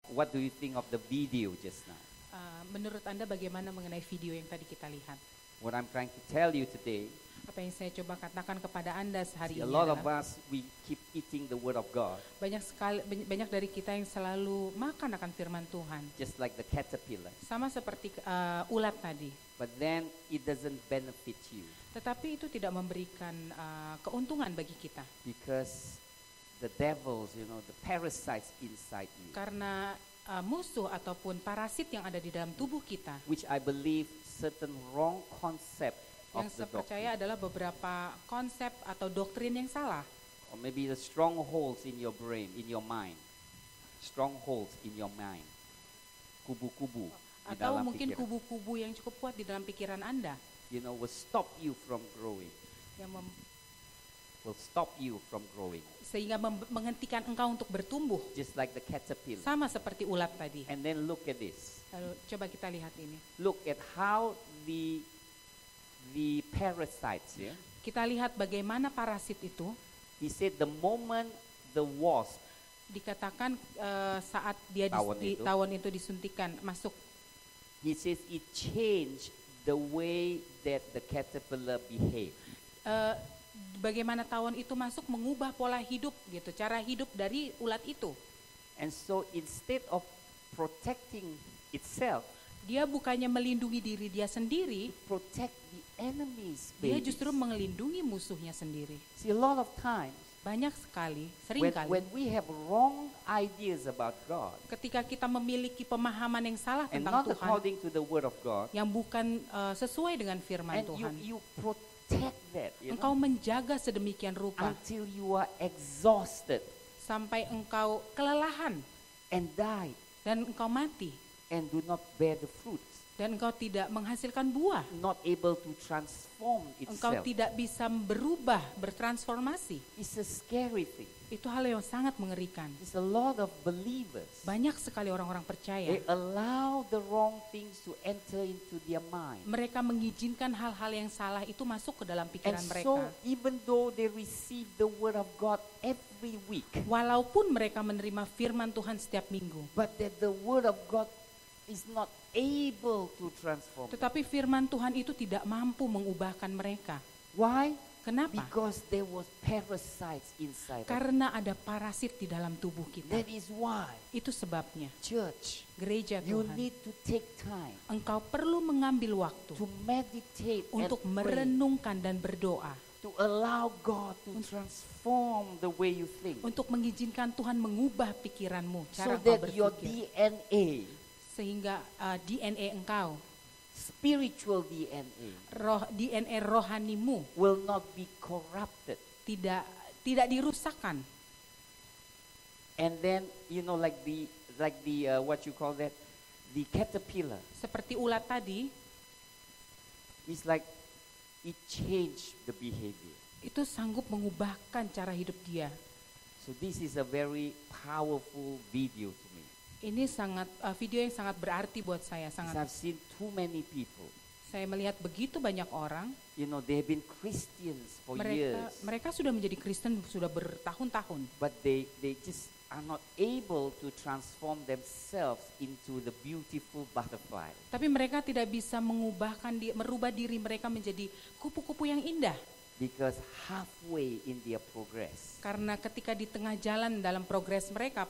What do you think of the video just now? Menurut Anda bagaimana mengenai video yang tadi kita lihat? What I'm trying to tell you today, Apa yang saya coba katakan kepada Anda sehari see, a ini lot of adalah us, we keep eating the word of God, banyak dari kita yang selalu makan akan firman Tuhan. just like the caterpillar. Sama seperti ulat tadi. But then it doesn't benefit you Tetapi itu tidak memberikan keuntungan bagi kita. because the devils, the parasites inside you, Karena musuh ataupun parasit yang ada di dalam tubuh kita, which I believe certain wrong concept of yang the saya percaya doctrine, adalah beberapa konsep atau doktrin yang salah. or maybe the strongholds in your brain, in your mind, strongholds in your mind, kubu-kubu di Atau dalam mungkin pikiran, kubu-kubu yang cukup kuat di dalam pikiran Anda. will stop you from growing, Yang sehingga menghentikan engkau untuk bertumbuh. just like the caterpillar. Sama seperti ulat tadi. And then look at this. Lalu coba kita lihat ini. Look at how the parasites here. Kita lihat bagaimana parasit itu He said the moment the wasp, dikatakan saat dia Tawon itu disuntikan masuk. he says it changed the way that the caterpillar behaved. Bagaimana tawon itu masuk mengubah pola hidup gitu, cara hidup dari ulat itu. And so instead of protecting itself, Dia bukannya melindungi diri dia sendiri, protect the enemy's dia babies. justru melindungi musuhnya sendiri. See, a lot of times Banyak sekali, sering when kali, we have wrong ideas about God ketika kita memiliki pemahaman yang salah and tentang not Tuhan, according to the word of God, yang bukan sesuai dengan firman and Tuhan, you protect that, engkau menjaga sedemikian rupa until you are exhausted sampai engkau kelelahan and die dan engkau mati and do not bear the fruits, dan engkau tidak menghasilkan buah, not able to transform engkau itself. tidak bisa berubah, bertransformasi. It's a scary thing. Itu hal yang sangat mengerikan. There's a lot of believers. Banyak sekali orang-orang percaya, They allow the wrong things to enter into their mind. mereka mengizinkan hal-hal yang salah itu masuk ke dalam And pikiran so mereka. even though they receive the word of God every week, Walaupun mereka menerima firman Tuhan setiap minggu, but that the word of God is not able to transform them. tetapi firman Tuhan itu tidak mampu mengubahkan mereka. Why? Kenapa? Because there was parasites inside of them. Karena ada parasit di dalam tubuh kita. That is why, Itu sebabnya, church, gereja you Tuhan, need to take time engkau perlu mengambil waktu to meditate untuk and pray, merenungkan dan berdoa, to allow God to transform the way you think, untuk mengizinkan Tuhan mengubah pikiranmu, so cara engkau that your berpikir, DNA, sehingga DNA engkau, spiritual DNA, DNA rohanimu will not be corrupted. tidak dirusakkan. And then, like the what you call that, the caterpillar, Seperti ulat tadi, it's like it changed the behavior. itu sanggup mengubahkan cara hidup dia. So this is a very powerful video to me. Ini video yang sangat berarti buat saya. Because I've seen too many people. Saya melihat begitu banyak orang, They have been Christians for years, mereka sudah menjadi Kristen sudah bertahun-tahun, but they just are not able to transform themselves into the beautiful butterfly. tapi mereka tidak bisa merubah diri mereka menjadi kupu-kupu yang indah. Because halfway in their progress, Karena ketika di tengah jalan dalam proses mereka,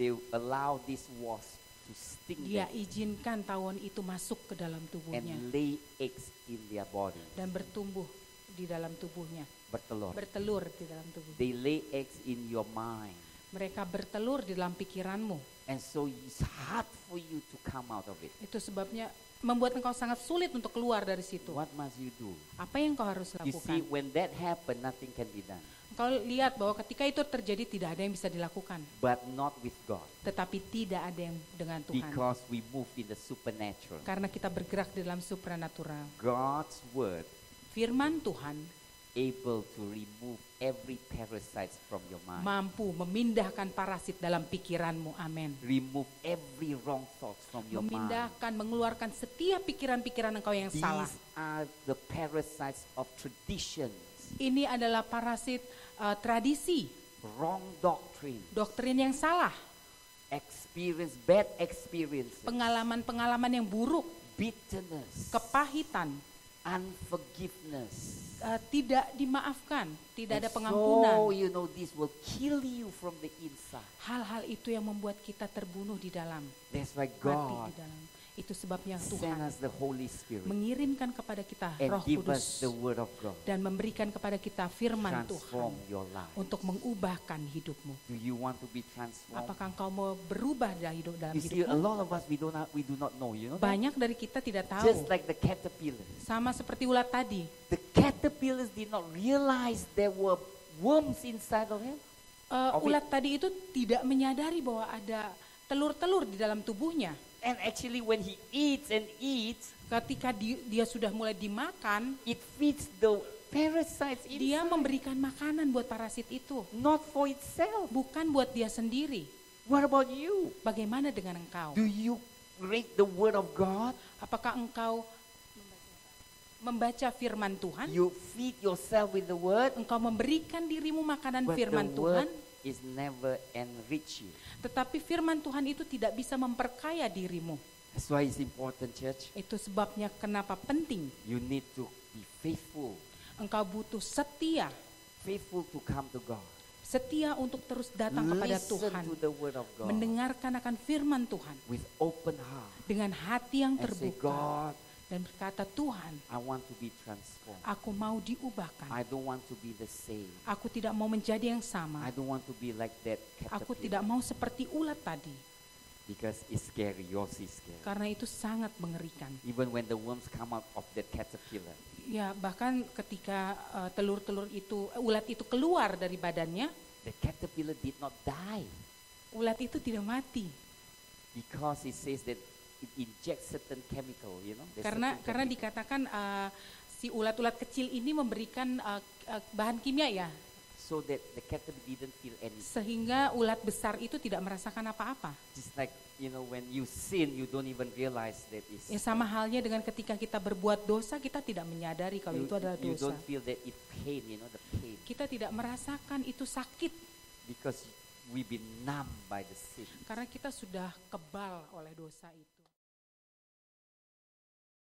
they allow this wasp to sting dia them izinkan tawon itu masuk ke dalam tubuhnya and lay eggs in their body. dan bertumbuh di dalam tubuhnya, Bertelur. bertelur di dalam tubuh. They lay eggs in your mind. Mereka bertelur di dalam pikiranmu. And so it's hard for you to come out of it. Itu sebabnya membuat engkau sangat sulit untuk keluar dari situ. What must you do? Apa yang kau harus You see, lakukan? when that happens, nothing can be done. Engkau lihat bahwa ketika itu terjadi tidak ada yang bisa dilakukan. But not with God. Tetapi tidak ada yang dengan Tuhan. Because we move in the supernatural. Karena kita bergerak di dalam supranatural. God's word Firman Tuhan able to remove every parasite from your mind. mampu memindahkan parasit dalam pikiranmu. Amin. Remove every wrong thoughts from your mind. Memindahkan, mengeluarkan setiap pikiran-pikiran engkau yang salah. These are the parasites of traditions, Ini adalah parasit tradisi, wrong doctrine, doktrin yang salah, experience, bad experiences, pengalaman-pengalaman yang buruk, bitterness, kepahitan, unforgiveness. Tidak dimaafkan, tidak ada And pengampunan. so, you know, this will kill you from the inside. Hal-hal itu yang membuat kita terbunuh di dalam That's why hati, God di dalam. Itu sebabnya sent Tuhan us the Holy Spirit mengirimkan kepada kita and Roh give Kudus us the Word of God. dan memberikan kepada kita firman Transform Tuhan your life. untuk mengubahkan hidupmu. Do you want to be transformed? Apakah engkau mau berubah dalam You see, a hidupmu? lot of us we do not know. You know that? Banyak dari kita tidak Just tahu. like the caterpillar. Sama seperti ulat tadi. The caterpillars did not realize there were worms inside of him. Ulat tadi itu tidak menyadari bahwa ada telur-telur di dalam tubuhnya. And actually when he eats and eats, Ketika dia sudah mulai dimakan, it feeds the parasites dia inside. memberikan makanan buat parasit itu, Not for itself. bukan buat dia sendiri. What about you? Bagaimana dengan engkau? Do you read the Word of God? Apakah engkau membaca firman Tuhan? You feed yourself with the Word, Engkau memberikan dirimu makanan but firman the Tuhan, Word is never enrich you. tetapi firman Tuhan itu tidak bisa memperkaya dirimu. That's why it's important, church. Itu sebabnya kenapa penting You need to be faithful. engkau butuh setia, Faithful to come to God. setia untuk terus datang kepada Listen Tuhan, to the Word of God mendengarkan akan firman Tuhan with open heart. dengan hati yang And say, terbuka God, dan berkata, Tuhan, I want to be transformed. aku mau diubahkan. I don't want to be the same. Aku tidak mau menjadi yang sama. I don't want to be like that Aku caterpillar. tidak mau seperti ulat tadi, Because it's scary. Yours is scary. karena itu sangat mengerikan. Even when the worms come out of that caterpillar, Ya, bahkan ketika telur-telur itu, ulat itu keluar dari badannya, the caterpillar did not die. ulat itu tidak mati. Because it says that it injects certain chemical, you know. there's Karena certain karena chemical. dikatakan si ulat-ulat kecil ini memberikan bahan kimia ya, So that the caterpillar didn't feel anything. sehingga ulat besar itu tidak merasakan apa-apa. Just like, you know, when you sin, you don't even realize that it's. Ya sama halnya dengan ketika kita berbuat dosa, kita tidak menyadari kalau itu adalah you dosa. don't feel that it pain, you know, the pain. Kita tidak merasakan itu sakit Because we've been numb by the sin. karena kita sudah kebal oleh dosa itu.